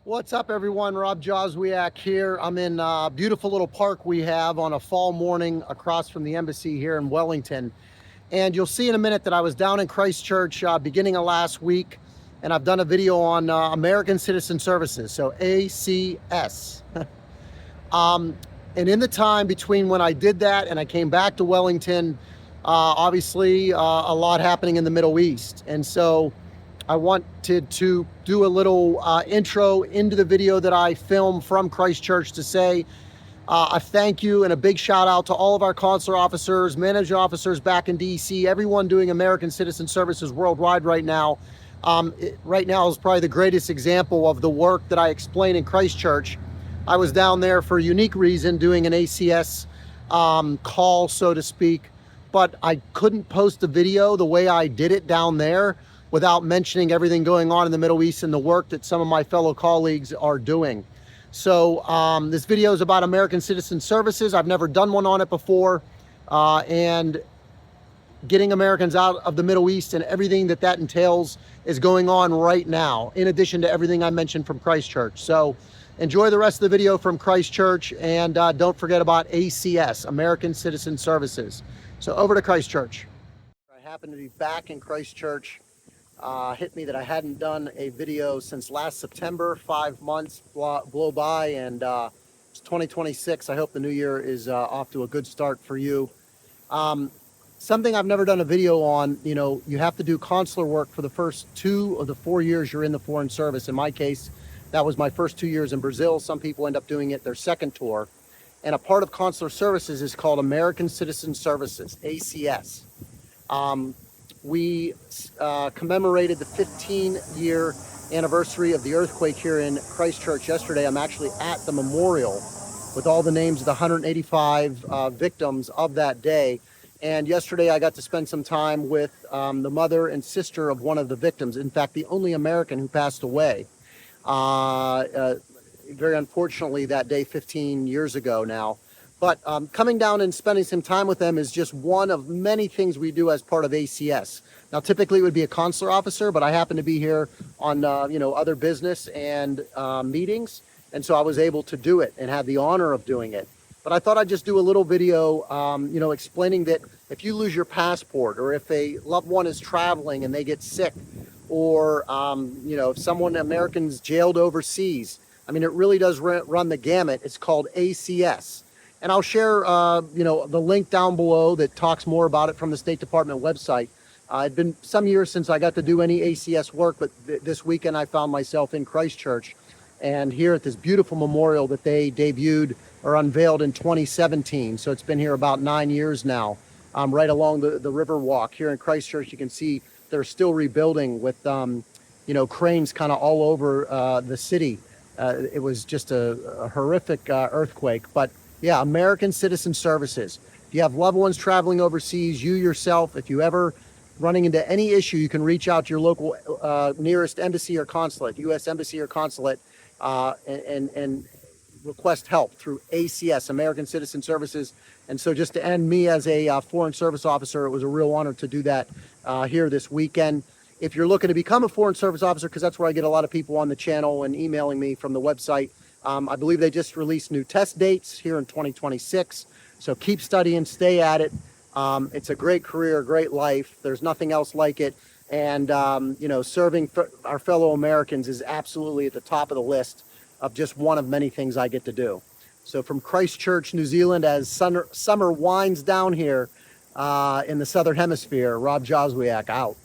What's up, everyone? Rob Joswiak here. I'm in a beautiful little park we have on a fall morning across from the embassy here in Wellington. And you'll see in a minute that I was down in Christchurch beginning of last week, and I've done a video on American Citizen Services, so ACS. um, and in the time between when I did that and I came back to Wellington, obviously a lot happening in the Middle East. And so I wanted to do a little intro into the video that I filmed from Christchurch to say a thank you and a big shout out to all of our consular officers, managing officers back in DC, everyone doing American Citizen Services worldwide right now. Right now is probably the greatest example of the work that I explain in Christchurch. I was down there for a unique reason doing an ACS call, so to speak, but I couldn't post the video the way I did it down there without mentioning everything going on in the Middle East and the work that some of my fellow colleagues are doing. So this video is about American Citizen Services. I've never done one on it before, and getting Americans out of the Middle East and everything that that entails is going on right now, in addition to everything I mentioned from Christchurch. So enjoy the rest of the video from Christchurch, and don't forget about ACS, American Citizen Services. So over to Christchurch. I happen to be back in Christchurch. Hit me that I hadn't done a video since last September. 5 months blow by, and it's 2026. I hope the new year is off to a good start for you. Something I've never done a video on, you have to do consular work for the first 2 of the 4 years you're in the foreign service. In my case, that was my first 2 years in Brazil. Some people end up doing it their second tour. And a part of consular services is called American Citizen Services, ACS. We commemorated the 15-year anniversary of the earthquake here in Christchurch yesterday. I'm actually at the memorial with all the names of the 185 victims of that day. And yesterday I got to spend some time with the mother and sister of one of the victims. In fact, the only American who passed away. Very unfortunately that day 15 years ago now. But coming down and spending some time with them is just one of many things we do as part of ACS. Now, typically it would be a consular officer, but I happen to be here on other business and meetings, and so I was able to do it and had the honor of doing it. But I thought I'd just do a little video, explaining that if you lose your passport, or if a loved one is traveling and they get sick, or if someone American's jailed overseas, I mean, it really does run the gamut. It's called ACS. And I'll share, the link down below that talks more about it from the State Department website. It's been some years since I got to do any ACS work, but this weekend I found myself in Christchurch and here at this beautiful memorial that they debuted or unveiled in 2017. So it's been here about 9 years now, right along the river walk here in Christchurch. You can see they're still rebuilding with, cranes kind of all over the city. It was just a horrific earthquake, but yeah, American Citizen Services. If you have loved ones traveling overseas, you yourself, if you ever running into any issue, you can reach out to your local nearest embassy or consulate, U.S. embassy or consulate, and request help through ACS, American Citizen Services. And so just to end, me as a Foreign Service Officer, it was a real honor to do that here this weekend. If you're looking to become a Foreign Service Officer, because that's where I get a lot of people on the channel and emailing me from the website, I believe they just released new test dates here in 2026. So keep studying, stay at it. It's a great career, a great life. There's nothing else like it. And, serving our fellow Americans is absolutely at the top of the list of just one of many things I get to do. So from Christchurch, New Zealand, as summer winds down here in the Southern Hemisphere, Rob Joswiak out.